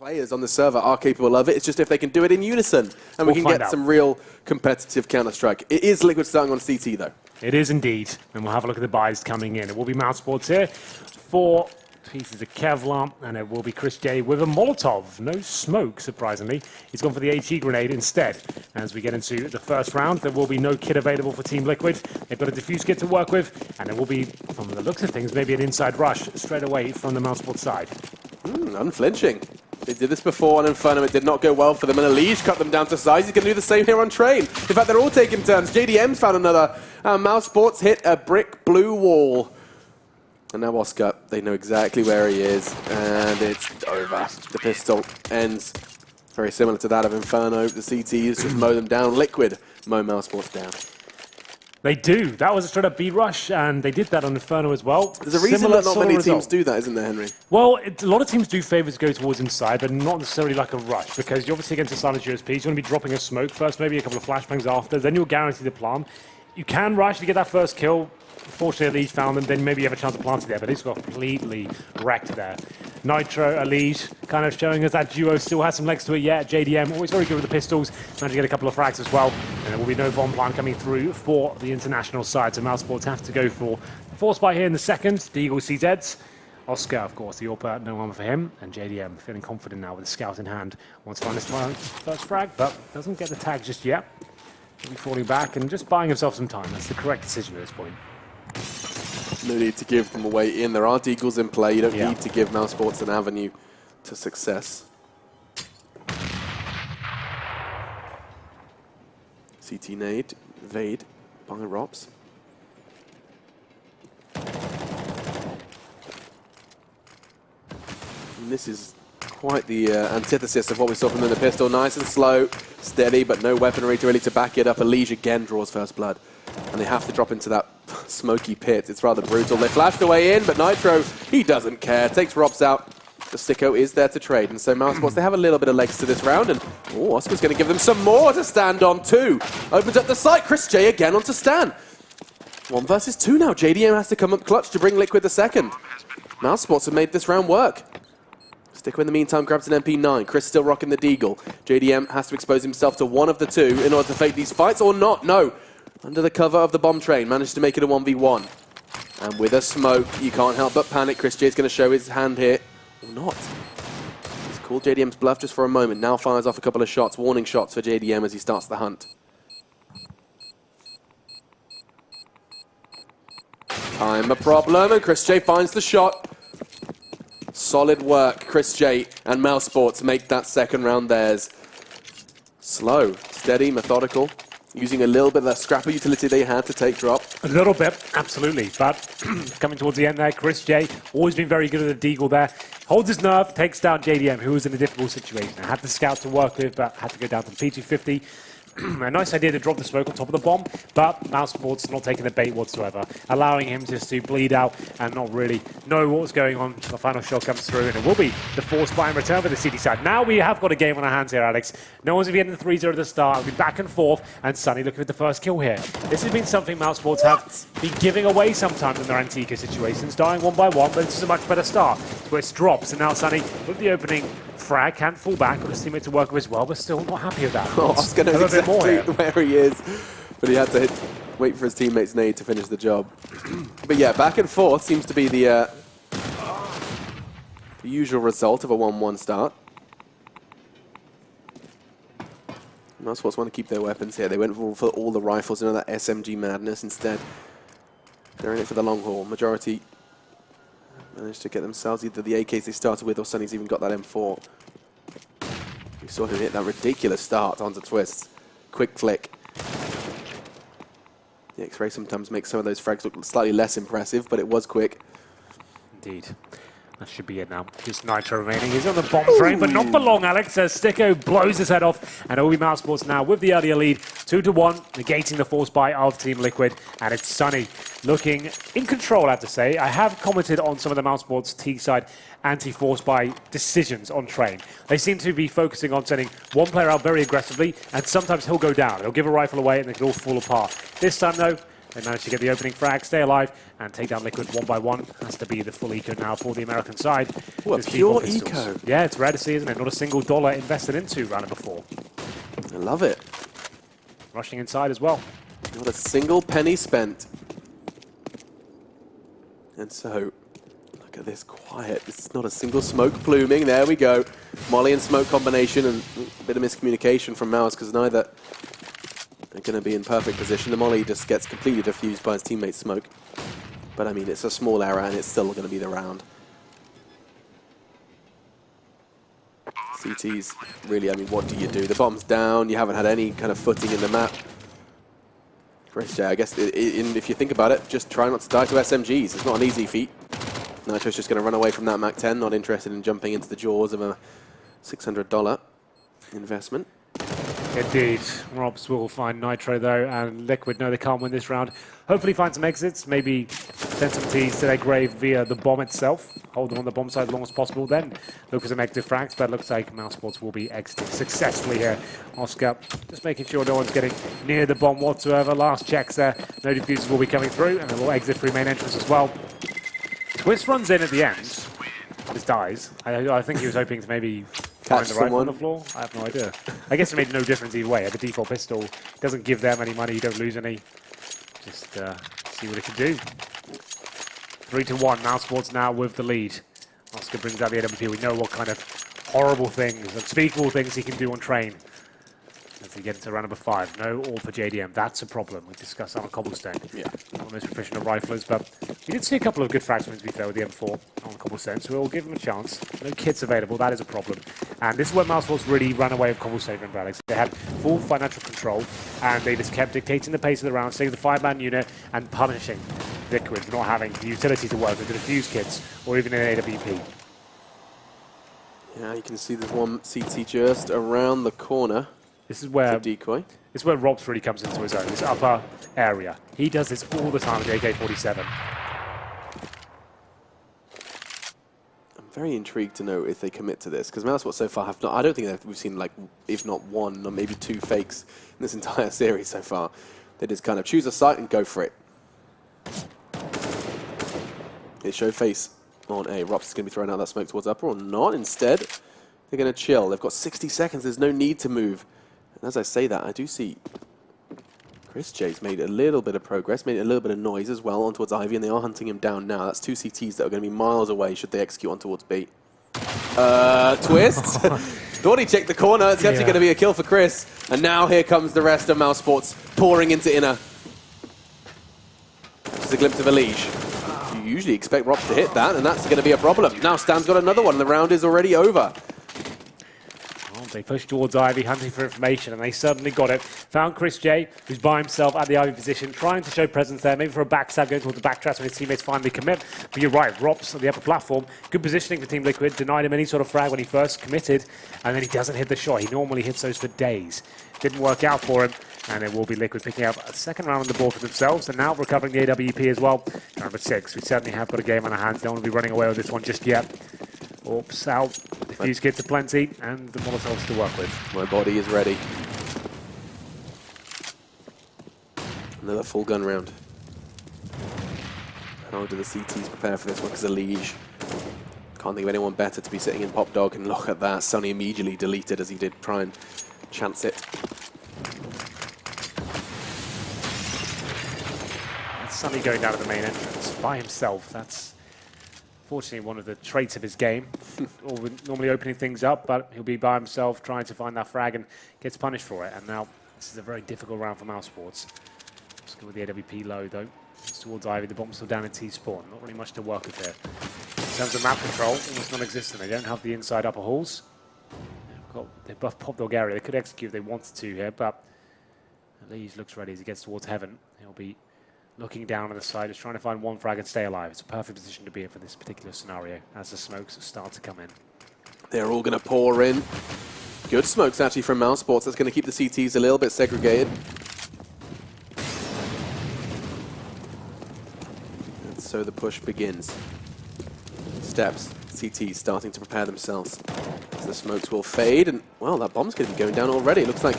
Players on the server are capable of it. It's just if they can do it in unison, and we can get some real competitive Counter-Strike. It is Liquid starting on CT, though. It is indeed. And we'll have a look at the buys coming in. It will be mousesports here. 4 pieces of Kevlar, and it will be Chris J with a Molotov. No smoke, surprisingly. He's gone for the HE grenade instead. As we get into the first round, there will be no kit available for Team Liquid. They've got a defuse kit to work with, and there will be, from the looks of things, maybe an inside rush straight away from the mousesports side. Unflinching. They did this before on Inferno. It did not go well for them, and Alige cut them down to size. He's going to do the same here on Train. In fact, they're all taking turns. JDM's found another. mousesports hit a brick blue wall. And now Oscar, they know exactly where he is, and it's over. The pistol ends very similar to that of Inferno. The CTs just mow them down. Liquid mow mousesports down. They do. That was a straight-up B-rush, and they did that on Inferno as well. There's a reason that not many teams do that, isn't there, Henry? Well, a lot of teams do favour to go towards inside, but not necessarily like a rush, because you're obviously against a silent USP. You want to be dropping a smoke first, maybe a couple of flashbangs after, then you'll guarantee the plant. You can rush if you get that first kill. Fortunately, Alige found them, then maybe you have a chance of planting there, but he's got completely wrecked there. Nitro, Alige, kind of showing us that duo still has some legs to it yet. JDM, always very good with the pistols, managed to get a couple of frags as well, and there will be no bomb plant coming through for the international side, so mousesports have to go for the force buy here in the second. The Eagle CZs. Oscar, of course, the AWP, no armor for him, and JDM feeling confident now with the scout in hand. Wants to find this first frag, but doesn't get the tag just yet. He'll be falling back and just buying himself some time. That's the correct decision at this point. No need to give them away in. There aren't Eagles in play. You don't need to give mousesports an avenue to success. CT nade, Vade by Rops. And this is quite the antithesis of what we saw from them in the pistol. Nice and slow, steady, but no weaponry to really to back it up. Alige again draws first blood. And they have to drop into that smoky pit. It's rather brutal. They flashed the way in, but Nitro, he doesn't care. Takes Robs out. The Sicko is there to trade. And so mousesports, they have a little bit of legs to this round. And Oscar's going to give them some more to stand on too. Opens up the site. Chris J again onto Stan. 1 versus 2 now. JDM has to come up clutch to bring Liquid the second. mousesports have made this round work. Sticko in the meantime grabs an MP9. Chris still rocking the Deagle. JDM has to expose himself to one of the two in order to fake these fights or not. No. Under the cover of the bomb train, managed to make it a 1v1. And with a smoke, you can't help but panic. Chris J is going to show his hand here. Or not. He's called JDM's bluff just for a moment. Now fires off a couple of shots, warning shots for JDM as he starts the hunt. Time a problem, and Chris J finds the shot. Solid work, Chris J and mousesports make that second round theirs. Slow, steady, methodical. Using a little bit of that scrapper utility they had to take drop. A little bit, absolutely. But coming towards the end there, Chris J, always been very good at the Deagle there. Holds his nerve, takes down JDM, who was in a difficult situation. Had the scout to work with, but had to go down to the P250. A nice idea to drop the smoke on top of the bomb, but mousesports not taking the bait whatsoever, allowing him just to bleed out and not really know what was going on. The final shot comes through, and it will be the force buy in return for the City side. Now we have got a game on our hands here, Alex. No one's getting the 3-0 at the start. It'll be back and forth, and Sunny looking at the first kill here. This has been something mousesports have been giving away sometimes in their Antigua situations, dying 1 by 1, but this is a much better start. Twist drops, and now Sunny with the opening frag, can't fall back, got his teammate to work with as well, but still not happy with that. Oscar knows exactly where he is, but he had to wait for his teammate's nade to finish the job. But yeah, back and forth seems to be the usual result of a 1-1 start. mousesports want to keep their weapons here. They went for all the rifles, that SMG madness instead. They're in it for the long haul. Majority managed to get themselves either the AKs they started with, or Sunny's even got that M4. We saw him hit that ridiculous start onto Twists. Quick flick. The X-ray sometimes makes some of those frags look slightly less impressive, but it was quick. Indeed. That should be it now. Just Nitro remaining. He's on the bomb train, but not for long, Alex, as Sticko blows his head off. And it will be mousesports now with the earlier lead. 2-1, negating the force buy of Team Liquid. And it's Sunny looking in control, I have to say. I have commented on some of the mousesports T-side anti-force buy decisions on train. They seem to be focusing on sending one player out very aggressively, and sometimes he'll go down. He'll give a rifle away, and they can all fall apart. This time, though, They managed to get the opening frag, stay alive, and take down Liquid one by one. Has to be the full eco now for the American side. Ooh, a Just pure default pistols. eco. Yeah, it's rare to see, isn't it? Not a single dollar invested into round number 4. I love it. Rushing inside as well. Not a single penny spent. And so, look at this, quiet. This is not a single smoke pluming. There we go. Molly and smoke combination, and a bit of miscommunication from Mouse because neither are going to be in perfect position. The Molly just gets completely diffused by his teammate's smoke. But I mean, it's a small error and it's still going to be the round. CT's really, I mean, what do you do? The bomb's down, you haven't had any kind of footing in the map. Chris J, I guess, if you think about it, just try not to die to SMGs. It's not an easy feat. Nitro's just going to run away from that Mac 10, not interested in jumping into the jaws of a $600 investment. Indeed. Robs will find Nitro though, and Liquid know they can't win this round. Hopefully find some exits, maybe send some Ts to their grave via the bomb itself. Hold them on the bomb side as long as possible, then look for some active frags, but it looks like mousesports will be exiting successfully here. Oscar just making sure no one's getting near the bomb whatsoever. Last checks there, no defusers will be coming through, and a little exit through main entrance as well. Twist runs in at the end, just dies. I think he was hoping to maybe find the rifle on the floor. I have no idea. I guess it made no difference either way. The default pistol doesn't give them any money, you don't lose any. Just see what it can do. 3-1, mousesports now with the lead. Oscar brings out the AWP. We know what kind of horrible things, unspeakable things he can do on train. As he gets into round number 5. No all for JDM. That's a problem. We discussed that on Cobblestone. Yeah. Not the most proficient of riflers, but we did see a couple of good fragments, to be fair, with the M4 on Cobblestone, so we'll give him a chance. No kits available. That is a problem. And this is where mousesports really ran away with Cobblestone and Alex. They had full financial control, and they just kept dictating the pace of the round, staying the 5-man unit, and punishing Liquid for not having the utility to work with the defuse kits, or even an AWP. Yeah, you can see there's one CT just around the corner. This is where decoy. This is where Robs really comes into his own, this upper area. He does this all the time with the AK-47. I'm very intrigued to know if they commit to this, because mousesports so far have not, I don't think that we've seen, like, if not one or maybe 2 fakes in this entire series so far. They just kind of choose a site and go for it. They show face on A. Robs is going to be throwing out that smoke towards upper or not. Instead, they're going to chill. They've got 60 seconds. There's no need to move. And as I say that, I do see Chris J's made a little bit of progress, made a little bit of noise as well on towards Ivy, and they are hunting him down now. That's 2 CTs that are going to be miles away should they execute on towards B. Twist. Thought he checked the corner. It's actually going to be a kill for Chris. And now here comes the rest of mousesports pouring into inner. This is a glimpse of a leash. You usually expect Robs to hit that, and that's going to be a problem. Now Stan's got another one, and the round is already over. They push towards Ivy, hunting for information, and they certainly got it. Found Chris J, who's by himself at the Ivy position, trying to show presence there, maybe for a backstab, going towards the backtraps when his teammates finally commit. But you're right, Robs on the upper platform, good positioning for Team Liquid, denied him any sort of frag when he first committed, and then he doesn't hit the shot. He normally hits those for days. Didn't work out for him, and it will be Liquid picking up a second round on the board for themselves, and now recovering the AWP as well. Number 6, we certainly have got a game on our hands. Don't want to be running away with this one just yet. Oops, out. Diffuse kits are plenty, and the Molotovs to work with. My body is ready. Another full gun round. How do the CTs prepare for this one? Because of Liege. Can't think of anyone better to be sitting in Pop Dog, and look at that. Sonny immediately deleted as he did try and chance it. That's Sonny going down to the main entrance by himself. That's fortunately one of the traits of his game. Normally opening things up, but he'll be by himself trying to find that frag and gets punished for it. And now this is a very difficult round for mousesports. Just go with the AWP low though. It's towards Ivy, the bomb's still down in T-spawn. Not really much to work with there. In terms of map control, almost non-existent. They don't have the inside upper halls. They've buffed Pop Dog area. They could execute if they wanted to here, but Lees looks ready as he gets towards heaven. He'll be looking down on the side, just trying to find one frag and stay alive. It's a perfect position to be in for this particular scenario as the smokes start to come in. They're all going to pour in. Good smokes actually from mousesports. That's going to keep the CTs a little bit segregated. And so the push begins. Steps. CTs starting to prepare themselves. As the smokes will fade, and well, that bomb's going to be going down already. It looks like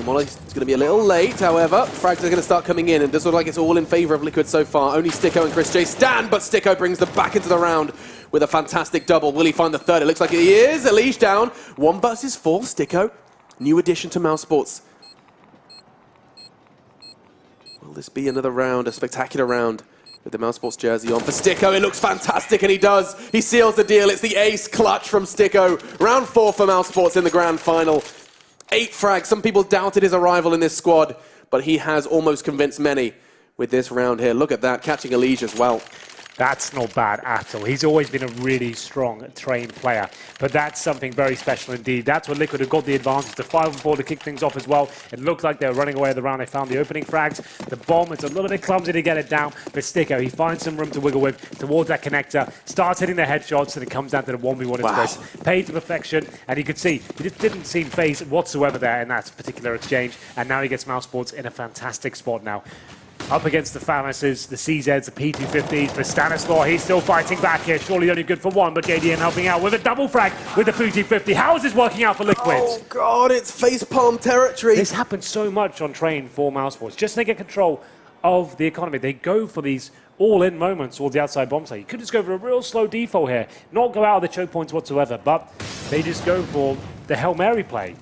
Molly's going to be a little late, however. Frags are going to start coming in, and does look like it's all in favour of Liquid so far. Only Sticko and Chris J stand, but Sticko brings them back into the round with a fantastic double. Will he find the third? It looks like he is. Alige down. 1 versus 4. Sticko, new addition to mousesports. Will this be another round, a spectacular round with the mousesports jersey on for Sticko? It looks fantastic, and he does. He seals the deal. It's the ace clutch from Sticko. Round 4 for mousesports in the grand final. 8 frags. Some people doubted his arrival in this squad, but he has almost convinced many with this round here. Look at that, catching Alige as well. That's not bad at all. He's always been a really strong, trained player, but that's something very special indeed. That's what Liquid have got the advantage. The 5 and 4 to kick things off as well. It looked like they were running away at the round. They found the opening frags. The bomb, it's a little bit clumsy to get it down, but Sticko, he finds some room to wiggle with towards that connector, starts hitting the headshots, and it comes down to the 1v1 twist. Paid to perfection, and you could see, he just didn't seem phased whatsoever there in that particular exchange, and now he gets mousesports in a fantastic spot now. Up against the Famouses, the CZs, the P250s, but Stanislaw, he's still fighting back here. Surely only good for 1, but JDM helping out with a double frag with the P250. How is this working out for Liquid? Oh, God, it's facepalm territory. This happens so much on Train for mousesports. Just to get control of the economy, they go for these all-in moments towards the outside bomb site. You could just go for a real slow default here, not go out of the choke points whatsoever, but they just go for the Hail Mary play.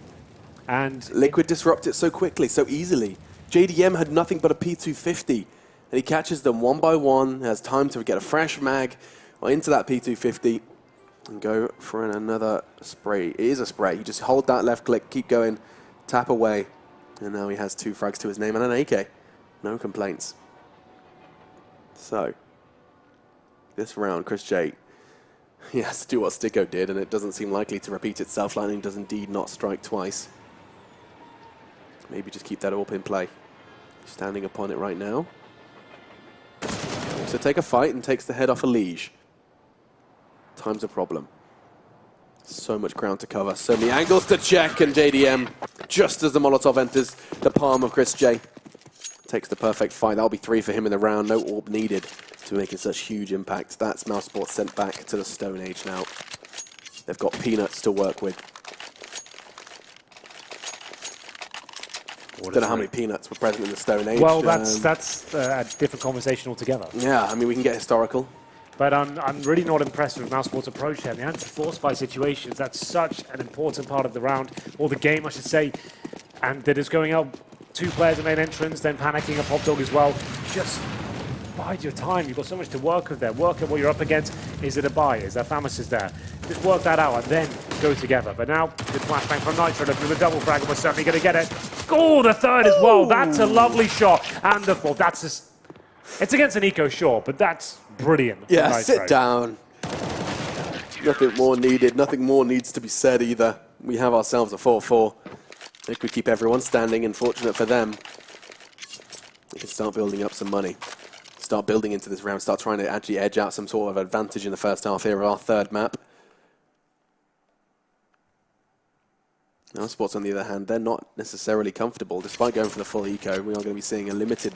And Liquid disrupt it so quickly, so easily. JDM had nothing but a P250, and he catches them 1 by 1, has time to get a fresh mag into that P250 and go for another spray. It is a spray. You just hold that left click, keep going, tap away, and now he has 2 frags to his name and an AK. No complaints. So, this round, Chris J, he has to do what Sticko did, and it doesn't seem likely to repeat itself. Lightning does indeed not strike twice. Maybe just keep that AWP in play. Standing upon it right now. So take a fight and takes the head off Alige. Time's a problem. So much ground to cover, so many angles to check, and JDM, just as the Molotov enters the palm of Chris J, takes the perfect fight. That'll be 3 for him in the round. No AWP needed to making such huge impact. That's mousesports sent back to the Stone Age now. They've got peanuts to work with. I don't know how many peanuts were present in the Stone Age. Well, that's a different conversation altogether. Yeah, I mean, we can get historical. But I'm really not impressed with mousesports' approach here. The anti-force fight situations, that's such an important part of the round, or the game, I should say. And they're just going out 2 players in main entrance, then panicking a pop dog as well. Just bide your time. You've got so much to work with there. Work at what you're up against. Is it a buy? Is there Famouses there? Just work that out and then go together. But now, good flashbang from Nitro, looking with a double frag, and we're certainly going to get it. Oh, the third as well. That's a lovely shot. And the fourth. That's just... It's against an eco, sure, but that's brilliant. Yeah, sit down. Nothing more needed. Nothing more needs to be said either. We have ourselves a 4-4. They could keep everyone standing, and fortunate for them, they can start building up some money. Start building into this round, start trying to actually edge out some sort of advantage in the first half here of our 3rd map. mousesports, on the other hand, they're not necessarily comfortable. Despite going for the full eco, we are going to be seeing a limited...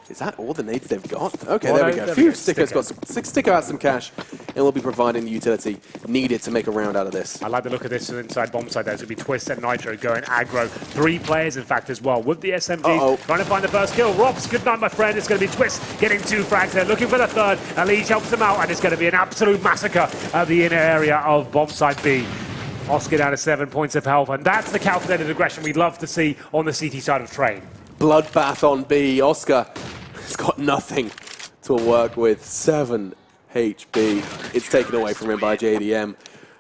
Is that all the nades they've got? Okay, well, there we go. Phew, Sticko's got some... Sticko has some cash, and will be providing the utility needed to make a round out of this. I like the look of this inside bomb side. There's going to be Twist and Nitro going aggro. 3 players, in fact, as well, with the SMGs. Trying to find the first kill. Robs, good night, my friend. It's going to be Twist getting 2 frags there, looking for the third. Alige helps him out, and it's going to be an absolute massacre at the inner area of bomb side B. Oscar down to 7 points of health, and that's the calculated aggression we'd love to see on the CT side of Train. Bloodbath on B. Oscar has got nothing to work with. 7 HP. It's taken away from him by JDM.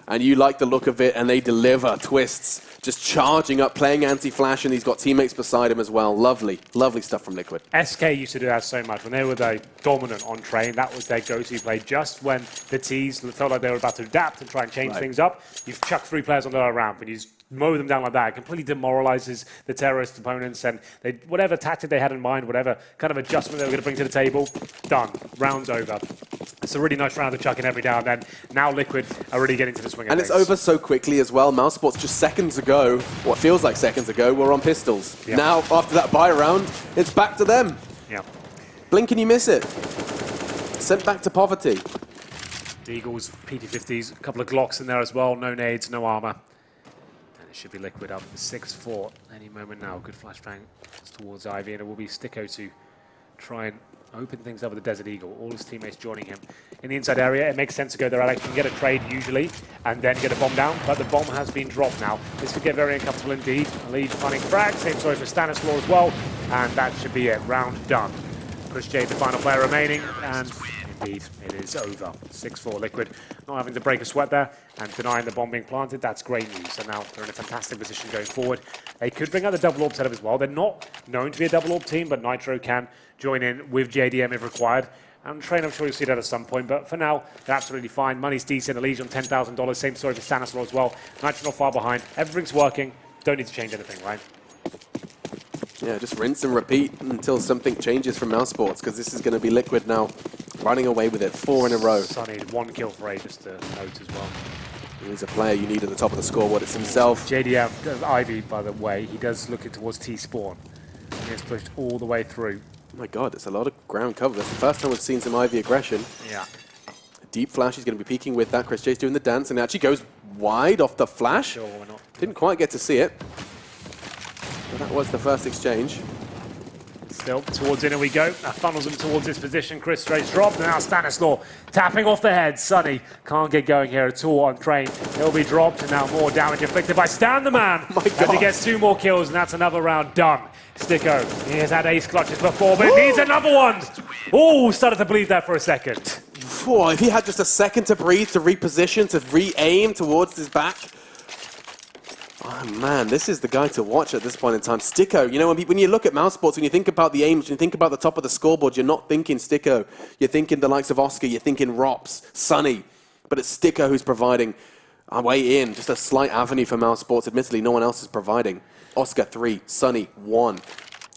And you like the look of it, and they deliver. Twists just charging up, playing anti-flash, and he's got teammates beside him as well. Lovely, lovely stuff from Liquid. SK used to do that so much. When they were the dominant on Train, that was their go-to play. Just when the T's felt like they were about to adapt and try and change things up, you've chucked 3 players onto that ramp, and you just mow them down like that. It completely demoralizes the terrorist opponents, and whatever tactic they had in mind, whatever kind of adjustment they were going to bring to the table, done. Round's over. It's a really nice round to chuck in every now and then. Now Liquid are really getting to the swing of things. And it's over so quickly as well. mousesports just seconds ago, what feels like seconds ago, were on pistols. Yep. Now, after that buy round, it's back to them. Yeah. Blink and you miss it. Sent back to poverty. The Eagles, PT-50s, a couple of Glocks in there as well. No nades, no armor. should be Liquid up 6-4 any moment now. Good flashbang towards Ivy, and it will be Sticko to try and open things up with the Desert Eagle. All his teammates joining him in the inside area. It makes sense to go there. Alex can get a trade usually and then get a bomb down, but the bomb has been dropped now. This could get very uncomfortable indeed. Lead finding frag. Same story for Stanislaw as well, and that should be it. Round done. Push Jade, the final player remaining, and indeed it is over. 6-4 Liquid, not having to break a sweat there and denying the bomb being planted. That's great news. So now they're in a fantastic position going forward. They could bring out the double orb setup as well. They're not known to be a double orb team, but Nitro can join in with JDM if required. And Train, I'm sure you'll see that at some point, but for now, they're absolutely fine. Money's decent, Aegean $10,000. Same story for Stanislaw as well. Nitro not far behind. Everything's working. Don't need to change anything, right? Yeah, just rinse and repeat until something changes from mousesports, because this is going to be Liquid now running away with it 4 in a row. Sonny, 1 kill for A, just to note as well. He's a player you need at the top of the scoreboard. It's himself. JDM, Ivy, by the way, he does looking towards T-spawn. He has pushed all the way through. Oh my god, it's a lot of ground cover. That's the first time we've seen some Ivy aggression. Yeah. A deep flash, he's going to be peeking with that. Chris J's doing the dance, and it actually goes wide off the flash. Sure, why not? Didn't quite get to see it. But that was the first exchange. Still towards in, we go. That funnels him towards his position. Chris Stray's dropped. Now Stanislaw tapping off the head. Sonny can't get going here at all on Train. He'll be dropped, and now more damage inflicted by Stan the Man. My God. As he gets 2 more kills, and that's another round done. Sticko, he has had ace clutches before, but he needs another one. Oh, started to believe that for a second. Whoa, if he had just a second to breathe, to reposition, to re-aim towards his back. Oh man, this is the guy to watch at this point in time. Sticko, you know, when you look at mousesports, when you think about the aims, when you think about the top of the scoreboard, you're not thinking Sticko. You're thinking the likes of Oscar, you're thinking Rops, Sonny. But it's Sticko who's providing a way in, just a slight avenue for mousesports. Admittedly, no one else is providing. Oscar 3, Sonny 1.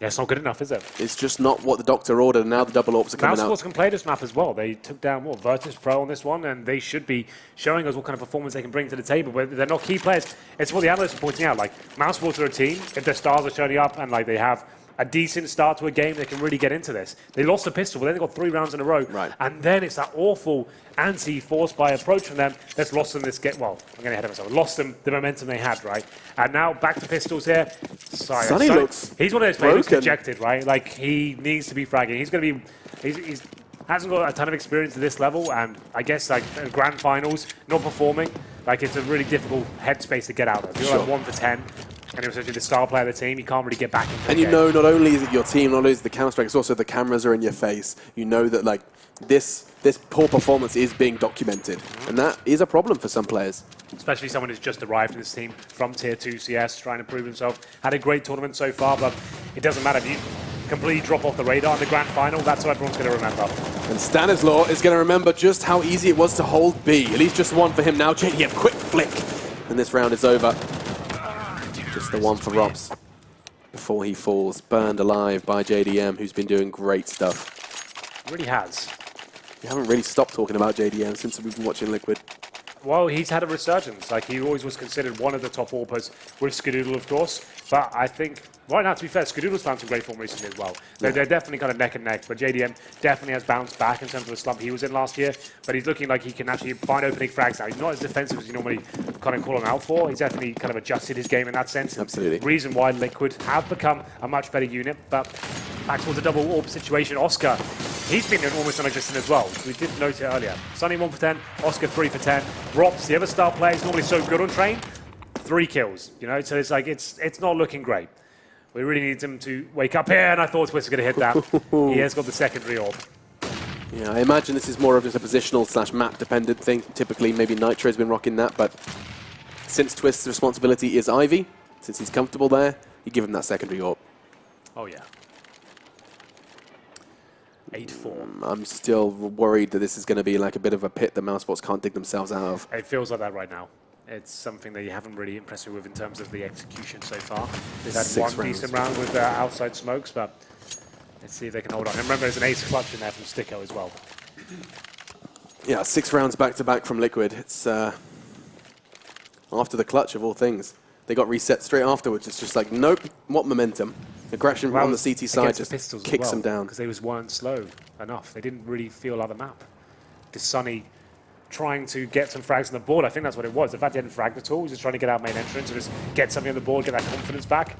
Yeah, it's not good enough, is it? It's just not what the doctor ordered, and now the double orbs are coming out. mousesports can play this map as well. They took down, Virtus Pro on this one, and they should be showing us what kind of performance they can bring to the table, but they're not key players. It's what the analysts are pointing out. Like, mousesports are a team. If their stars are showing up and like they have a decent start to a game, they can really get into this. They lost the pistol, but then they got 3 rounds in a row. Right. And then it's that awful anti-force by approach from them that's lost them this game. Well, I'm getting ahead of myself. Lost them the momentum they had, right? And now back to pistols here. Sonny looks he's one of those players who's broken. dejected, right? Like, he needs to be fragging. He's going to be... He's hasn't got a ton of experience at this level, and I guess like grand finals, not performing, like it's a really difficult headspace to get out of. You're like 1 for 10, and you're essentially the star player of the team. You can't really get back into the And you game. know, not only is it your team, not only is it the Counter-Strike, it's also the cameras are in your face. You know that like this poor performance is being documented, and that is a problem for some players. Especially someone who's just arrived in this team from Tier 2 CS, trying to prove himself. Had a great tournament so far, but it doesn't matter if you completely drop off the radar in the grand final. That's what everyone's going to remember. And Stanislaw is going to remember just how easy it was to hold B. At least just 1 for him now. JDM, quick flick. And this round is over. Just the 1 for Robs before he falls. Burned alive by JDM, who's been doing great stuff. Really has. We haven't really stopped talking about JDM since we've been watching Liquid. Well, he's had a resurgence. Like, he always was considered one of the top AWPers with Skadoodle, of course. But I think, right now, to be fair, Skadoodle's found some great form recently as well. They're definitely kind of neck and neck. But JDM definitely has bounced back in terms of the slump he was in last year. But he's looking like he can actually find opening frags now. He's not as defensive as you normally kind of call him out for. He's definitely kind of adjusted his game in that sense. Absolutely. Reason why Liquid have become a much better unit. But back towards the double orb situation, Oscar, he's been almost non-existent as well. We did note it earlier. Sonny 1 for 10, Oscar 3 for 10. Rops, the other star player, is normally so good on Train, 3 kills. You know, so it's like it's not looking great. We really need him to wake up here, and I thought Twist was going to hit that. He has got the secondary orb. Yeah, I imagine this is more of just a positional / map dependent thing. Typically, maybe Nitro's been rocking that, but since Twist's responsibility is Ivy, since he's comfortable there, you give him that secondary orb. Oh, yeah. 8-4. I'm still worried that this is going to be like a bit of a pit that mousesports can't dig themselves out of. It feels like that right now. It's something that you haven't really impressed me with in terms of the execution so far. They've had 6 one decent round with outside smokes, but let's see if they can hold on. And remember, there's an ace clutch in there from Sticko as well. Yeah, 6 rounds back-to-back from Liquid. It's after the clutch of all things. They got reset straight afterwards. It's just like, nope, what momentum. Aggression on the CT side just kicks them down. Because they weren't slow enough. They didn't really feel like the map. Does Sonny trying to get some frags on the board. I think that's what it was. The fact he hadn't fragged at all, he was just trying to get out main entrance and just get something on the board, get that confidence back.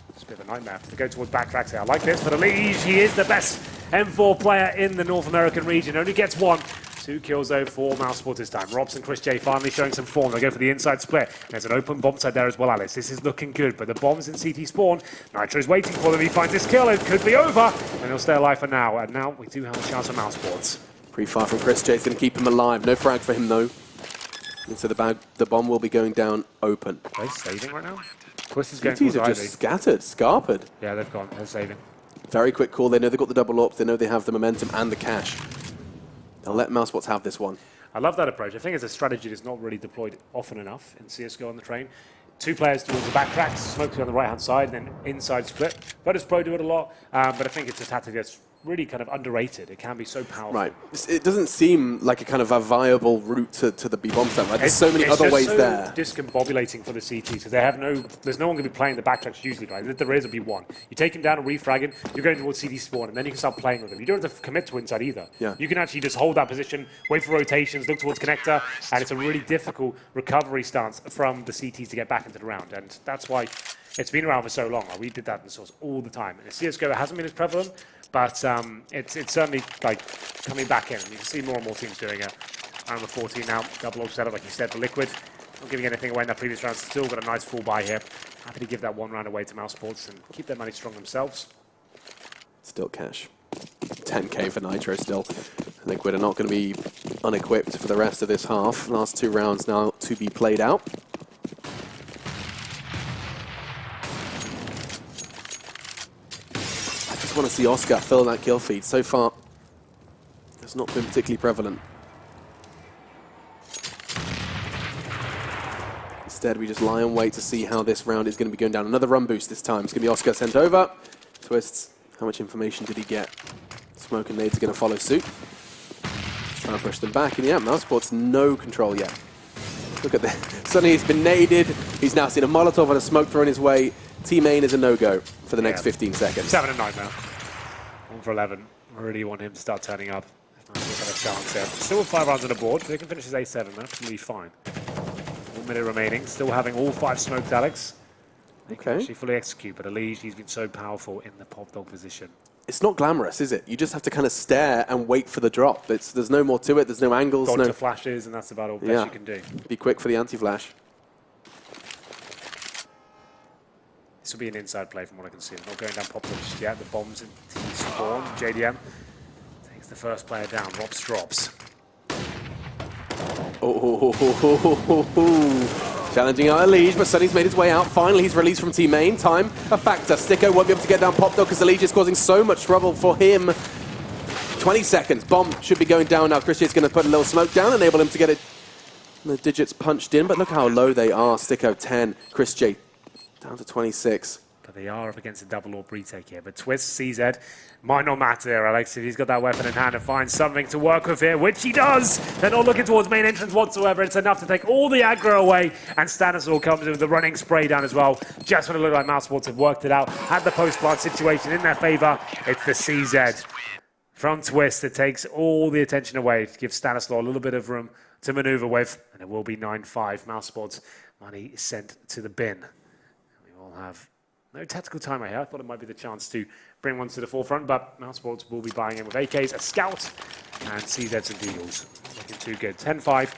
It's a bit of a nightmare to go towards backtracks here. I like this for the Liege. He is the best M4 player in the North American region. Only gets 1. 2 kills though for mousesports this time. Robson, Chris J finally showing some form. They go for the inside split. There's an open bomb side there as well, Alice. This is looking good, but the bombs in CT spawn. Nitro is waiting for them. He finds his kill. It could be over, and he'll stay alive for now. And now we do have a chance for mousesports. Pre-fire from Chris J is going to keep him alive. No frag for him though. And so the bomb will be going down open. Are they saving right now? Twist is going CTs towards are just scattered, scarpered. Yeah, they've gone. They're saving. Very quick call. They know they've got the double AWP. They know they have the momentum and the cash. They'll let mousesports have this one. I love that approach. I think it's a strategy that's not really deployed often enough in CSGO on the train. 2 players towards the back tracks, smoking on the right-hand side, then inside split. Virtus Pro do it a lot, but I think it's a tactic that's really kind of underrated. It can be so powerful. Right. It doesn't seem like a kind of a viable route to the B-bomb stand, right? There's so many other ways there. It's just discombobulating for the CTs because they have there's no one going to be playing the backtracks usually, right? There is a B1. You take him down and refrag him, you're going towards CT spawn, and then you can start playing with them. You don't have to commit to inside either. Yeah. You can actually just hold that position, wait for rotations, look towards connector, and it's a really difficult recovery stance from the CTs to get back into the round. And that's why it's been around for so long. We did that in the source all the time. And in CSGO, it hasn't been as prevalent, but it's certainly like coming back in. You can see more and more teams doing it. Round the 14 now, double AWP setup, like you said, for Liquid. Not giving anything away in that previous round. Still got a nice full buy here. Happy to give that 1 round away to mousesports and keep their money strong themselves. Still cash. 10k for Nitro still. Liquid are not going to be unequipped for the rest of this half. Last 2 rounds now to be played out. I just want to see Oscar fill that kill feed. So far, it's not been particularly prevalent. Instead, we just lie and wait to see how this round is going to be going down. Another run boost this time. It's going to be Oscar sent over. Twists. How much information did he get? Smoke and nades are going to follow suit. Trying to push them back. And yeah, mousesports no control yet. Look at that. Suddenly he's been naded. He's now seen a Molotov and a smoke thrown his way. Team main is a no-go for the next 15 seconds. 7 and 9 now. 1 for 11. I really want him to start turning up. If have a chance here. Still with 5 rounds on the board. They can finish his A7. That's really fine. 1 minute remaining. Still having all 5 smoked, Alex. They can actually fully execute, but Alige, he's been so powerful in the pop dog position. It's not glamorous, is it? You just have to kind of stare and wait for the drop. There's no more to it. There's no angles. Dodge no the flashes, and that's about all best you can do. Be quick for the anti-flash. This will be an inside play from what I can see. They're not going down pop dog just yet. The bombs in T spawn. JDM takes the first player down. Robs drops. Challenging out Alige, but Sunny's made his way out. Finally, he's released from team main. Time a factor. Sticko won't be able to get down Pop Dog because Alige is causing so much trouble for him. 20 seconds. Bomb should be going down now. Christian's going to put a little smoke down, enable him to get it. The digits punched in, but look how low they are. Sticko 10, Chris J down to 26. But they are up against a double AWP retake here. But Twist, CZ, might not matter here, Alex, if he's got that weapon in hand and finds something to work with here, which he does. They're not looking towards main entrance whatsoever. It's enough to take all the aggro away, and Stanislaw comes in with the running spray down as well. Just when it looked like mousesports have worked it out, had the post-plant situation in their favor. It's the CZ from Twist that takes all the attention away to give Stanislaw a little bit of room to maneuver with, and it will be 9-5. Mousesports money is sent to the bin. We will have no tactical timer here. I thought it might be the chance to bring one to the forefront, but Mousesports will be buying in with AKs, a Scout, and CZs and Deagles. Looking too good. 10-5.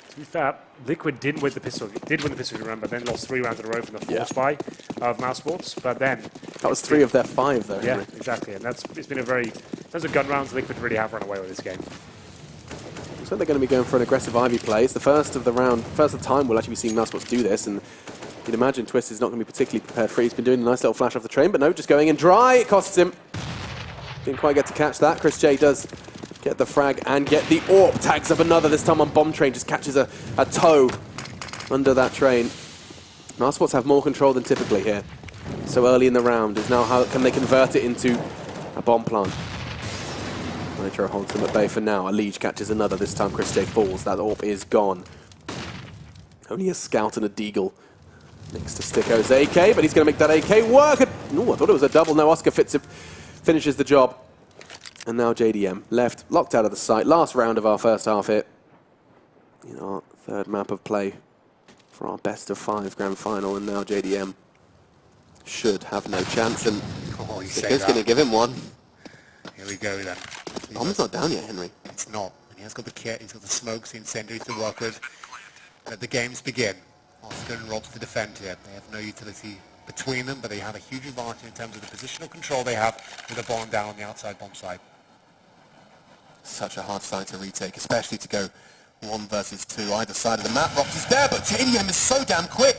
To be fair, Liquid did win the pistol, remember, then lost 3 rounds in a row from the force buy of Mousesports, but then... That was 3 of their 5, though. Yeah, exactly, and it's been a very... In terms of gun rounds, Liquid really have run away with this game. So they're going to be going for an aggressive Ivy play. It's the first of the round, first of the time we'll actually be seeing Mousesports do this, and you'd imagine Twist is not going to be particularly prepared for it. He's been doing a nice little flash off the train, but no, just going in dry. It costs him. Didn't quite get to catch that. Chris J does get the frag and get the AWP. Tags up another, this time on bomb train. Just catches a toe under that train. Mousesports have more control than typically here. So early in the round is now how can they convert it into a bomb plant. Nitro holds them at bay for now. Alige catches another. This time Chris J falls. That AWP is gone. Only a Scout and a Deagle next to Sticko's AK, but he's going to make that AK work. Ooh, I thought it was a double. No, Oscar finishes the job. And now JDM left, locked out of the sight. Last round of our first half here. in our third map of play for our best of 5 grand final, and now JDM should have no chance, and He's going to give him one. Here we go then. Bomb's not down yet, Henry. It's not. And he has got the kit, he's got the smokes, the incendiaries to work with. Let the games begin. Oscar and Robs to defend here. They have no utility between them, but they have a huge advantage in terms of the positional control they have with a bomb down on the outside bomb side. Such a hard side to retake, especially to go 1 versus 2 either side of the map. Robs is there, but JDM is so damn quick.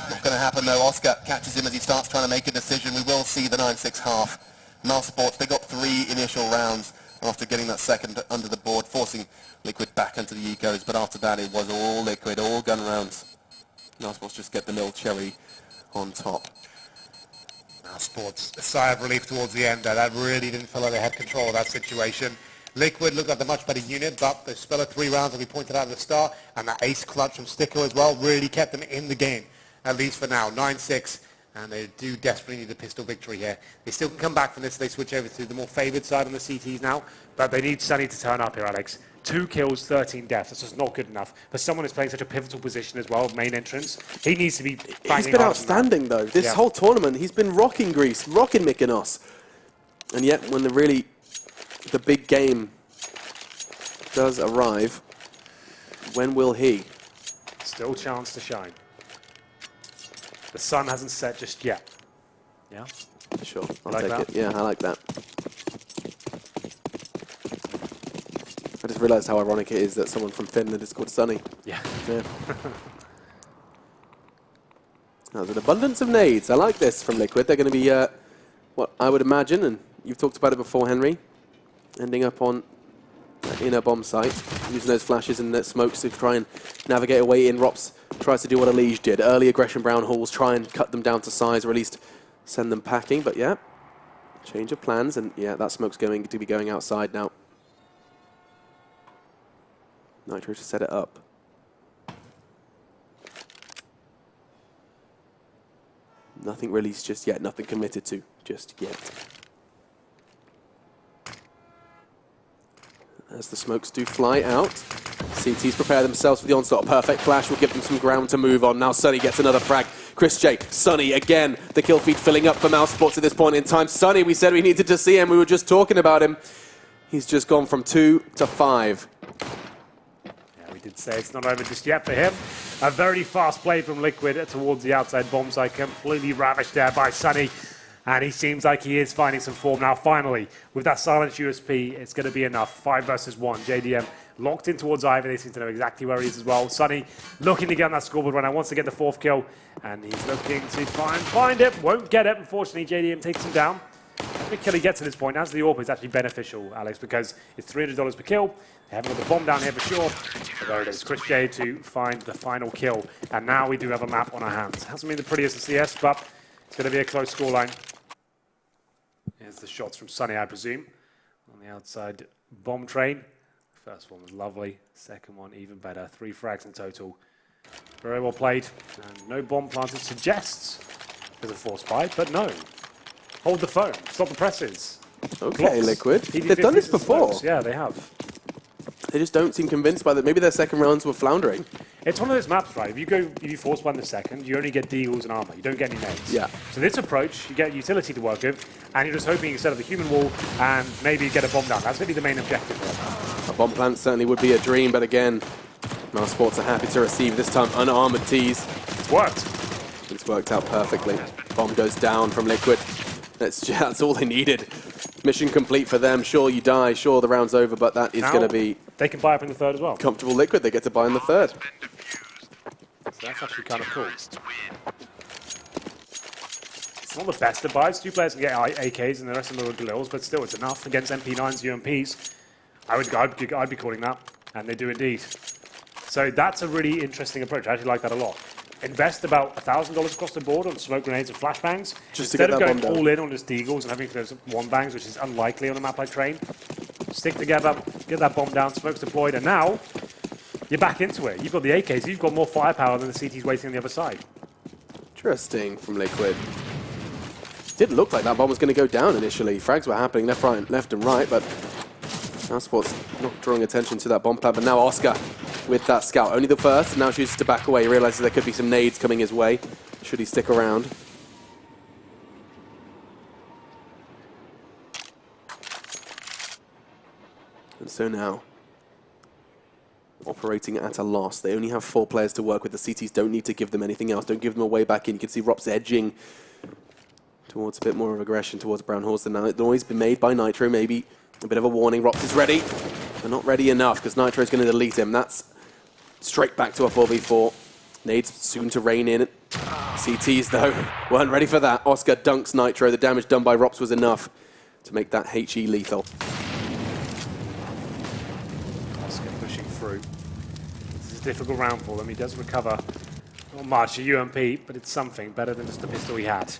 Not going to happen though. Oscar catches him as he starts trying to make a decision. We will see the 9-6 half. mousesports, they got 3 initial rounds after getting that second under the board, forcing Liquid back into the ecos, but after that it was all Liquid, all gun rounds. mousesports just get the little cherry on top. mousesports, a sigh of relief towards the end there. That really didn't feel like they had control of that situation. Liquid looked like the much better unit, but the spell of 3 rounds that we pointed out at the start, and that ace clutch from Sticker as well, really kept them in the game, at least for now. 9-6, and they do desperately need a pistol victory here. They still can come back from this. They switch over to the more favoured side on the CTs now, but they need Sunny to turn up here, Alex. 2 kills, 13 deaths. That's just not good enough. For someone who's playing such a pivotal position as well, main entrance, he needs to be banging. He's been outstanding though. This whole tournament, he's been rocking Greece, rocking Mykonos. And yet, when the big game does arrive, when will he? Still chance to shine. The sun hasn't set just yet. Yeah? Sure, I'll Like take that? it. Yeah, I like that. I just realised how ironic it is that someone from Finland is called Sunny. Yeah. Yeah. There's an abundance of nades. I like this from Liquid. They're going to be, what I would imagine, and you've talked about it before, Henry, ending up on that inner bomb site, using those flashes and that smokes to try and navigate away in. Rops tries to do what Alige did. Early aggression brown halls, try and cut them down to size, or at least send them packing. But yeah, change of plans, and yeah, that smoke's going to be going outside now. Nitro to set it up. Nothing released just yet, nothing committed to just yet. As the smokes do fly out, CTs prepare themselves for the onslaught. A perfect flash will give them some ground to move on. Now Sunny gets another frag. Chris J, Sunny again. The kill feed filling up for mousesports at this point in time. Sunny, we said we needed to see him. We were just talking about him. He's just gone from 2 to 5. Yeah, we did say it's not over just yet for him. A very fast play from Liquid towards the outside bomb site, completely ravished there by Sunny. And he seems like he is finding some form now, finally. With that silenced USP, it's going to be enough. 5 versus 1. JDM locked in towards Ivy. They seem to know exactly where he is as well. Sunny looking to get on that scoreboard run. Wants to get the 4th kill. And he's looking to try and find it. Won't get it. Unfortunately, JDM takes him down. Every kill he gets to this point, as the AWP, is actually beneficial, Alex, because it's $300 per kill. They haven't got the bomb down here for sure. So there it is. Chris J to find the final kill. And now we do have a map on our hands. Hasn't been the prettiest of CS, but it's going to be a close scoreline. Here's the shots from Sunny, I presume, on the outside bomb train. First one was lovely. Second one, even better. 3 frags in total. Very well played. And no bomb planted suggests there's a force fight, but no. Hold the phone. Stop the presses. Okay, Blocks. Liquid. PvP They've done this fixes before. smokes. Yeah, they have. They just don't seem convinced by that. Maybe their second rounds were floundering. It's one of those maps, right? If you force one in the second, you only get deagles and armor. You don't get any nades. Yeah. So this approach, you get utility to work with, and you're just hoping you can set up a human wall and maybe get a bomb down. That's really the main objective here. A bomb plant certainly would be a dream, but again, mousesports are happy to receive this time unarmored tees. It's worked. It's worked out perfectly. Bomb goes down from Liquid. That's all they needed. Mission complete for them. Sure, you die. Sure, the round's over, but that is going to be They can buy up in the third as well. comfortable Liquid. They get to buy in the third. So that's actually kind of cool. It's not the best of buys. 2 players can get AKs and the rest of them are Galils, but still it's enough against MP9s, UMPs. I'd be calling that, and they do indeed. So that's a really interesting approach. I actually like that a lot. Invest about $1,000 across the board on smoke grenades and flashbangs. Just to get instead of that going bomb down. all in on just deagles and having those one bangs, which is unlikely on a map like Train. Stick together, get that bomb down, smokes deployed, and now you're back into it. You've got the AKs, you've got more firepower than the CTs waiting on the other side. Interesting from Liquid. Did look like that bomb was going to go down initially. Frags were happening left and right, but mousesports not drawing attention to that bomb plant. But now Oscar with that scout. Only the first, and now chooses to back away. He realizes there could be some nades coming his way. Should he stick around? And so now, operating at a loss. They only have 4 players to work with. The CTs don't need to give them anything else. Don't give them a way back in. You can see Rops edging towards a bit more of aggression towards Brown Horse than now. The noise been made by Nitro, maybe a bit of a warning. Rops is ready, but not ready enough because Nitro is going to delete him. That's straight back to a 4v4. Nades soon to rain in. CTs, though, weren't ready for that. Oscar dunks Nitro. The damage done by Rops was enough to make that HE lethal. Oscar pushing through. This is a difficult round for him. He does recover not much, a UMP, but it's something better than just the pistol he had.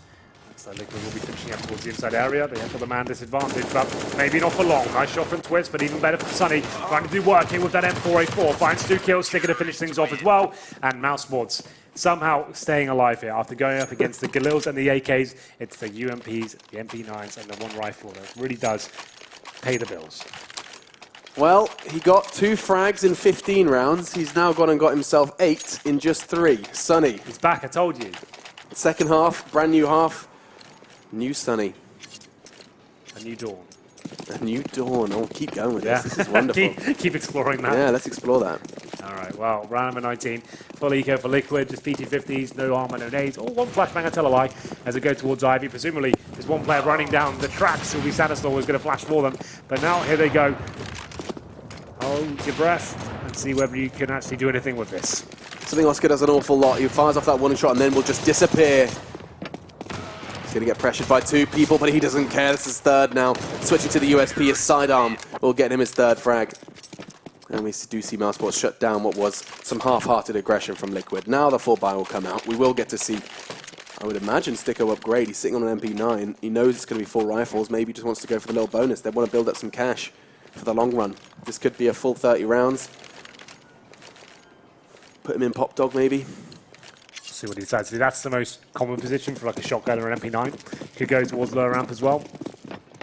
So Liquid will be finishing up towards the inside area. They have got the man disadvantage, but maybe not for long. Nice shot from Twist, but even better from Sunny. Trying to do work here with that M4A4. Finds 2 kills, Sticker to finish things off as well. And mousesports somehow staying alive here after going up against the Galils and the AKs. It's the UMPs, the MP9s, and the 1 rifle that really does pay the bills. Well, he got 2 frags in 15 rounds. He's now gone and got himself 8 in just 3. Sunny. He's back, I told you. Second half, brand new half. New Sunny. A new dawn. A new dawn. Oh, keep going with Yeah. this. This is wonderful. keep exploring that. Yeah, let's explore that. All right, well, round number 19. Full eco for Liquid, just PT50s, no armor, no nades. Oh, 1 flashbang, I tell a lie, as they go towards Ivy. Presumably, there's 1 player running down the tracks. Will be Stanislaw who's going to flash for them. But now, here they go. Hold your breath and see whether you can actually do anything with this. Something Oscar does an awful lot. He fires off that warning shot and then will just disappear. He's going to get pressured by 2 people, but he doesn't care. This is 3rd now. Switching to the USP, his sidearm will get him his 3rd frag. And we do see mousesports shut down what was some half-hearted aggression from Liquid. Now the full buy will come out. We will get to see, I would imagine, Sticko upgrade. He's sitting on an MP9. He knows it's going to be full rifles. Maybe he just wants to go for the little bonus. They want to build up some cash for the long run. This could be a full 30 rounds. Put him in Pop Dog, maybe. See what he decides to do. That's the most common position for like a shotgun or an MP9. Could go towards lower ramp as well.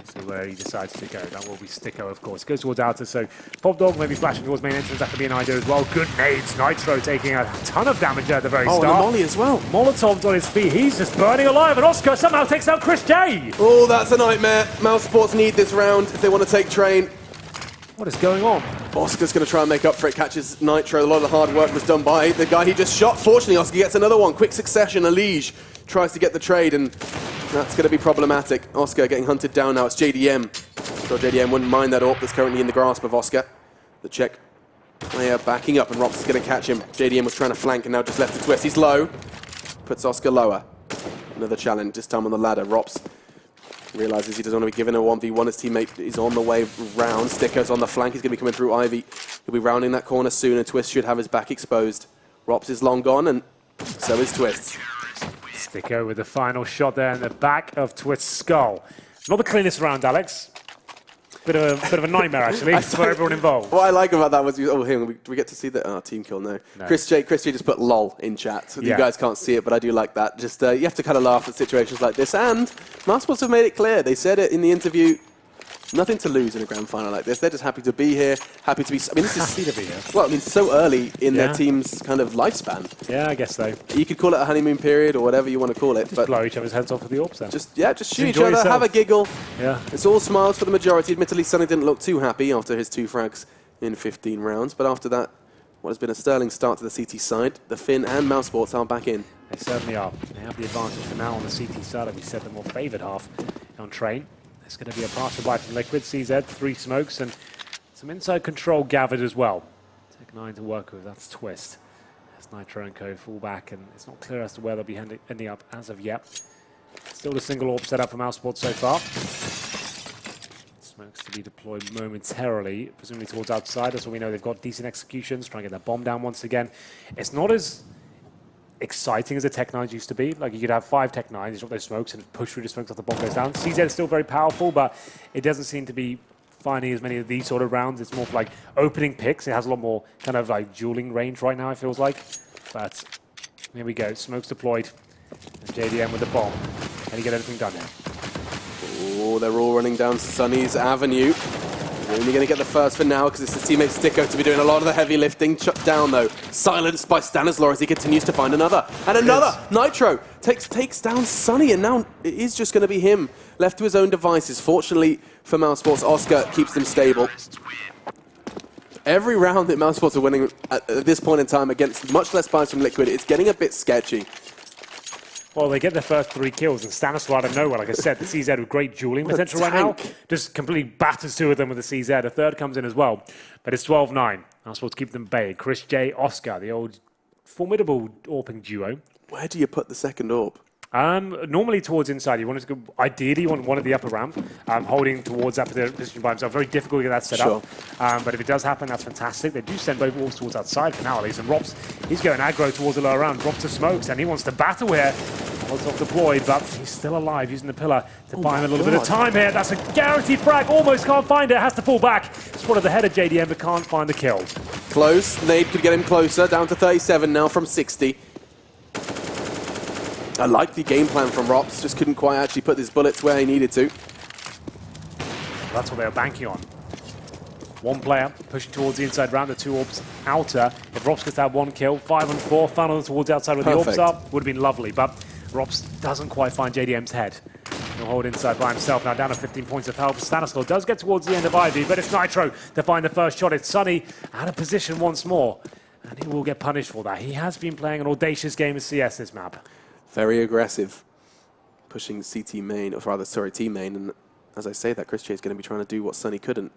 See where he decides to go. That will be Sticko, of course. Goes towards outer, so Pop Dog maybe flashing towards main entrance. That could be an idea as well. Good nades. Nitro taking a ton of damage at the very start. Oh, and the Molly as well. Molotov's on his feet. He's just burning alive, and Oscar somehow takes out Chris J. Oh, that's a nightmare. Mousesports need this round if they want to take train. What is going on? Oscar's going to try and make up for it, catches Nitro. A lot of the hard work was done by the guy he just shot. Fortunately, Oscar gets another one. Quick succession. Alige tries to get the trade, and that's going to be problematic. Oscar getting hunted down now. It's JDM. I'm sure JDM wouldn't mind that AWP that's currently in the grasp of Oscar. The Czech player backing up, and Rops is going to catch him. JDM was trying to flank and now just left to twist. He's low. Puts Oscar lower. Another challenge, this time on the ladder. Rops realizes he doesn't want to be given a 1v1. His teammate is on the way round. Sticker's on the flank. He's going to be coming through Ivy. He'll be rounding that corner soon, and Twist should have his back exposed. Rops is long gone, and so is Twist. Sticko with the final shot there in the back of Twist's skull. Not the cleanest round, Alex. Bit of a nightmare, actually, for everyone involved. What I like about that was, we get to see the team kill now. No. Chris J just put lol in chat. So You guys can't see it, but I do like that. Just you have to kind of laugh at situations like this. And mousesports have made it clear. They said it in the interview. Nothing to lose in a grand final like this. They're just happy to be here, happy to be. I mean, this is Happy to be here. well, I mean, so early in their team's kind of lifespan. Yeah, I guess so. You could call it a honeymoon period or whatever you want to call it. Just but blow each other's heads off with the AWPs then. just shoot each enjoy other, yourself. have a giggle. Yeah. It's all smiles for the majority. Admittedly, Sonny didn't look too happy after his 2 frags in 15 rounds. But after that, what has been a sterling start to the CT side, the Finn and mousesports are back in. They certainly are. They have the advantage for now on the CT side, like we said, the more favoured half on train. There's going to be a partial buy from Liquid, CZ, 3 smokes, and some inside control gathered as well. Take 9 to work with, that's Twist. There's Nitro and Co. fall back, and it's not clear as to where they'll be ending up as of yet. Still a single AWP set up from mousesports so far. Smokes to be deployed momentarily, presumably towards outside. That's what we know. They've got decent executions, trying to get that bomb down once again. It's not as exciting as the Tech 9s used to be. Like, you could have 5 Tech 9s, drop those smokes and push through the smokes after the bomb goes down. CZ is still very powerful, but it doesn't seem to be finding as many of these sort of rounds. It's more like opening picks. It has a lot more kind of like dueling range right now, it feels like. But here we go. Smokes deployed. And JDM with the bomb. Can he get anything done now? Oh, they're all running down Sunny's Avenue. You're only going to get the first for now because it's his teammate Sticko to be doing a lot of the heavy lifting. Shut down though. Silenced by Stanislaw as he continues to find another. And another! Nitro takes down Sunny, and now it is just going to be him left to his own devices. Fortunately for mousesports, Oscar keeps them stable. Every round that mousesports are winning at this point in time against much less buys from Liquid, it's getting a bit sketchy. Well, they get their first 3 kills, and Stanislaw out of nowhere, like I said, the CZ with great dueling potential right now, just completely batters 2 of them with the CZ. A third comes in as well, but it's 12-9. Mousesports keep them bay. Chris J, Oscar, the old formidable AWPing duo. Where do you put the second AWP? Normally towards inside. You want to go, ideally, you want one at the upper ramp, holding towards that position by himself. Very difficult to get that set up. But if it does happen, that's fantastic. They do send both AWPs towards outside for now, at least. And Rops, he's going aggro towards the lower round. Drops to smokes, and he wants to battle here. Was off deployed, but he's still alive, using the pillar to buy him a little bit of time here. That's a guaranteed frag. Almost can't find it. Has to fall back. Spotted the head of JDM, but can't find the kill. Close. Nade could get him closer. Down to 37 now from 60. I like the game plan from Rops. Just couldn't quite actually put his bullets where he needed to. That's what they were banking on. One player pushing towards the inside round, the 2 AWPs outer. If Rops gets that 1 kill, 5-on-4, funnel towards the outside with the AWPs up, would have been lovely. But Rops doesn't quite find JDM's head. He'll hold inside by himself, now down to 15 points of health. Stanislaw does get towards the end of Ivy, but it's Nitro to find the first shot. It's Sunny out of position once more, and he will get punished for that. He has been playing an audacious game of CS this map. Very aggressive, pushing CT main, or rather, sorry, T main. And as I say that, Chris J is going to be trying to do what Sunny couldn't.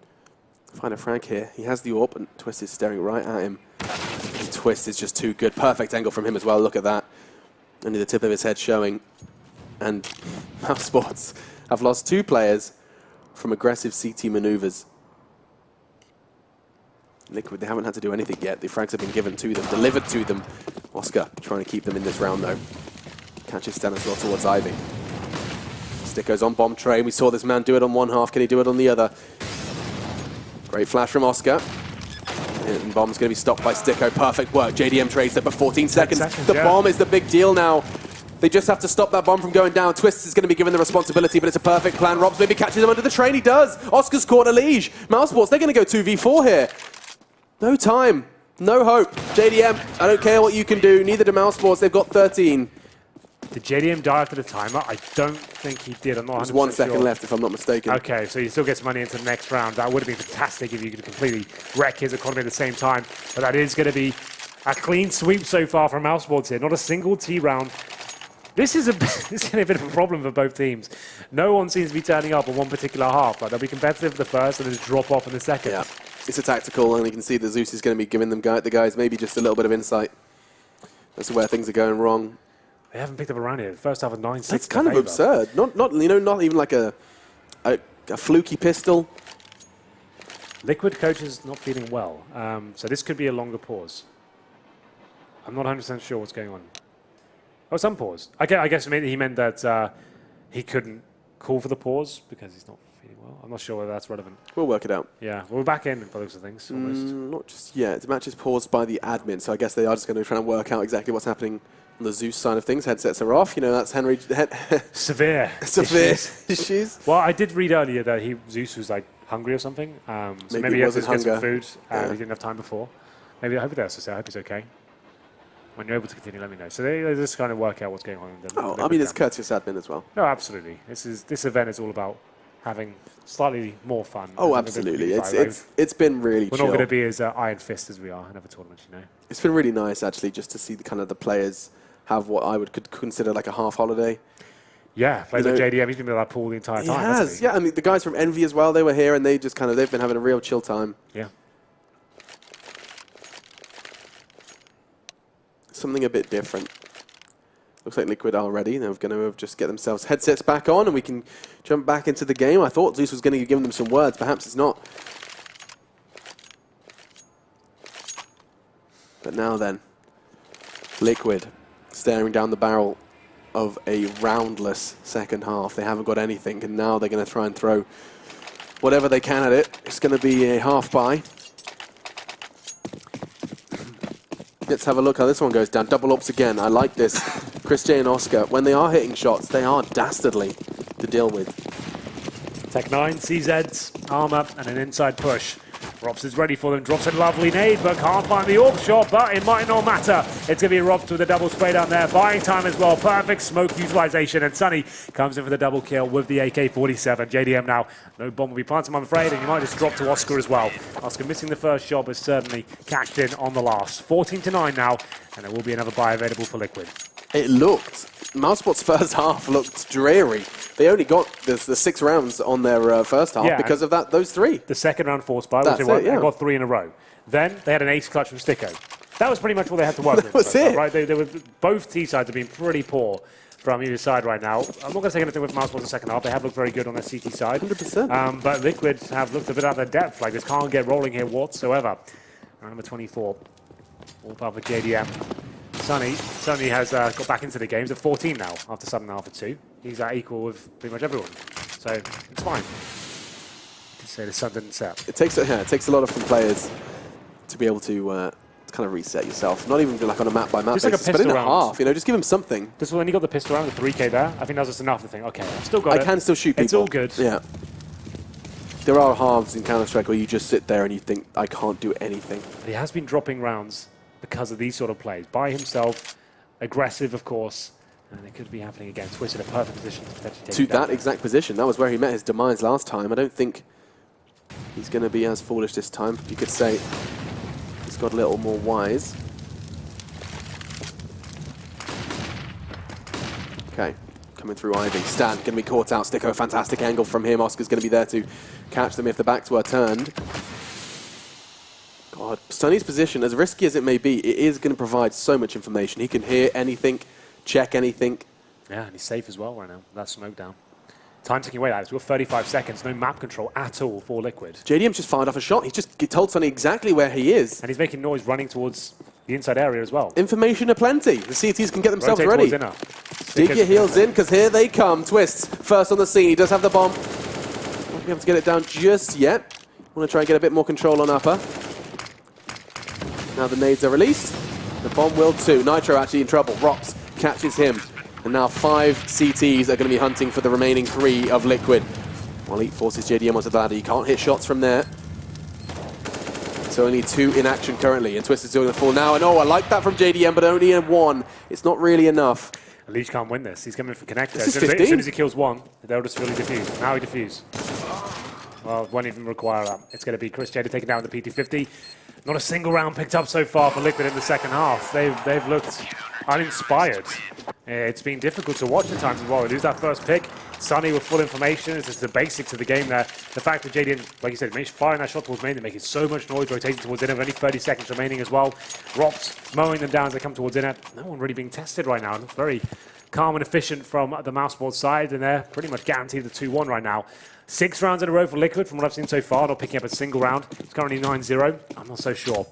Find a frag here. He has the AWP, and Twist is staring right at him. And Twist is just too good. Perfect angle from him as well. Look at that. Only the tip of his head showing. And mousesports have lost 2 players from aggressive CT maneuvers. Liquid, they haven't had to do anything yet. The frags have been given to them, delivered to them. Oscar trying to keep them in this round, though. Catches Stanislaw towards Ivy. Sticko's on bomb train. We saw this man do it on one half. Can he do it on the other? Great flash from Oscar. And bomb's going to be stopped by Sticko. Perfect work. JDM trades it for 14 seconds. The bomb is the big deal now. They just have to stop that bomb from going down. Twist is going to be given the responsibility, but it's a perfect plan. Robs maybe catches him under the train. He does. Oscar's caught a Liege. Mousesports, they're going to go 2v4 here. No time. No hope. JDM, I don't care what you can do. Neither do Mousesports. They've got 13. Did JDM die after the timer? I don't think he did. I'm not 100% There's 1 second sure. left, if I'm not mistaken. Okay, so he still gets money into the next round. That would have been fantastic if you could completely wreck his economy at the same time. But that is going to be a clean sweep so far from mousesports here. Not a single T round. This is this is going to be a bit of a problem for both teams. No one seems to be turning up on one particular half. Like, they'll be competitive for the first and then just drop off in the second. Yeah, it's a tactical, and you can see that Zeus is going to be giving them the guys maybe just a little bit of insight as to where things are going wrong. They haven't picked up around here. The first half of 9-6. It's kind of absurd. Not even like a fluky pistol. Liquid coach is not feeling well, so this could be a longer pause. I'm not 100% sure what's going on. Oh, some pause. I guess he meant that he couldn't call for the pause because he's not feeling well. I'm not sure whether that's relevant. We'll work it out. Yeah, we're back in by the looks of things, almost. Not just yet. The match is paused by the admin, so I guess they are just going to try and work out exactly what's happening on the Zeus side of things. Headsets are off. You know, that's Henry. Severe issues. Well, I did read earlier that Zeus was like hungry or something. So maybe he had to get some food. He didn't have time before. Maybe I hope that's to say. I hope he's okay. When you're able to continue, let me know. So they just kind of work out what's going on. I mean, it's courteous admin as well. No, absolutely. This event is all about having slightly more fun. Oh, absolutely. It's been really We're chill. not going to be as iron fist as we are in other tournaments, you know. It's been really nice, actually, just to see the players have what I would consider like a half holiday. Yeah, players like JDM, he's been with that pool the entire time. He has, yeah. I mean, the guys from Envy as well, they were here, and they've been having a real chill time. Yeah. Something a bit different. Looks like Liquid are ready. They're going to just get themselves headsets back on, and we can jump back into the game. I thought Zeus was going to give them some words. Perhaps it's not. But now then, Liquid staring down the barrel of a roundless second half. They haven't got anything, and now they're going to try and throw whatever they can at it. It's going to be a half buy. Let's have a look how this one goes down. Double ups again. I like this. Chris J and Oscar, when they are hitting shots, they are dastardly to deal with. Tech 9, CZ's armor, and an inside push. Rops is ready for them, drops a lovely nade, but can't find the orb shot, but it might not matter. It's going to be Rops with a double spray down there, buying time as well. Perfect smoke utilization, and Sunny comes in for the double kill with the AK-47. JDM now, no bomb will be planted, I'm afraid, and you might just drop to Oscar as well. Oscar missing the first shot, but certainly cashed in on the last. 14-9 now, and there will be another buy available for Liquid. It looked, mousesports' first half looked dreary. They only got the 6 rounds on their first half because of those 3. The second round force buy, which they won, and got 3 in a row. Then they had an ace clutch from Sticko. That was pretty much all they had to work with. That was it. Right? They were, both T sides have been pretty poor from either side right now. I'm not going to say anything with mousesports in the second half. They have looked very good on their CT side. 100%. But Liquid have looked a bit out of their depth. Like, this can't get rolling here whatsoever. Round number 24. All part of JDM. Sunny has got back into the games at 14 now, after 7.5-2. He's equal with pretty much everyone. So, it's fine. You can say the sun didn't set. It takes a lot from players to be able to kind of reset yourself. Not even like on a map-by-map basis, like a but in a pistol half, you know, just give him something. Just when you got the pistol round, the 3K there, I think that was just enough to think, okay, I've still got it. I can still shoot people. It's all good. Yeah. There are halves in Counter-Strike where you just sit there and you think, I can't do anything. But he has been dropping rounds because of these sort of plays. By himself, aggressive, of course, and it could be happening again. Twisted, a perfect position to potentially take To that exact position. That was where he met his demise last time. I don't think he's going to be as foolish this time. You could say he's got a little more wise. Okay, coming through Ivy. Stan going to be caught out. Sticko, fantastic angle from him. Oscar's going to be there to catch them if the backs were turned. God, Sunny's position, as risky as it may be, it is going to provide so much information. He can hear anything, check anything. Yeah, and he's safe as well right now. That smoke down. Time ticking away, Alex. We've got 35 seconds. No map control at all for Liquid. JDM just fired off a shot. He just told Sunny exactly where he is. And he's making noise running towards the inside area as well. Information aplenty. The CTs can get themselves Rotate ready. Dig your heels in, because here they come. Twists, first on the scene. He does have the bomb. Won't be able to get it down just yet. Want to try and get a bit more control on upper. Now the nades are released. The bomb will too. Nitro actually in trouble. Rops catches him. And now 5 CTs are going to be hunting for the remaining 3 of Liquid. While Elite forces JDM onto the ladder. You can't hit shots from there. So only 2 in action currently. And Twist is doing the full now. And oh, I like that from JDM, but only in 1. It's not really enough. Leech can't win this. He's coming for connector. This is As 15. soon as he kills 1, they'll just really defuse. Now he defuse. Well, it won't even require that. It's going to be Chris Jada taking down the PT-50. Not a single round picked up so far for Liquid in the second half. They've looked uninspired. It's been difficult to watch at times as well. They lose that first pick. Sunny with full information. It's just the basics of the game there. The fact that JDM, like you said, firing that shot towards main, they're making so much noise, rotating towards inner. Only 30 seconds remaining as well. Rops mowing them down as they come towards inner. No one really being tested right now. It's very calm and efficient from the mousesports side, and they're pretty much guaranteed the 2-1 right now. 6 rounds in a row for Liquid from what I've seen so far, not picking up a single round. It's currently 9-0. I'm not so sure.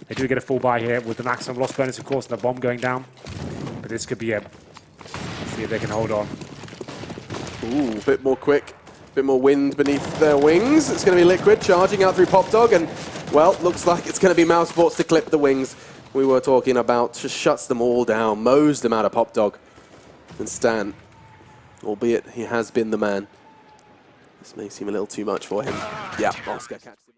They do get a full buy here with the maximum loss bonus, of course, and the bomb going down. But this could be a... see if they can hold on. Ooh, a bit more quick, a bit more wind beneath their wings. It's going to be Liquid charging out through Pop Dog, and, well, looks like it's going to be mousesports to clip the wings we were talking about. Just shuts them all down, mows them out of Pop Dog. And Stan, albeit he has been the man, this may seem a little too much for him. Yeah, Oscar catches him.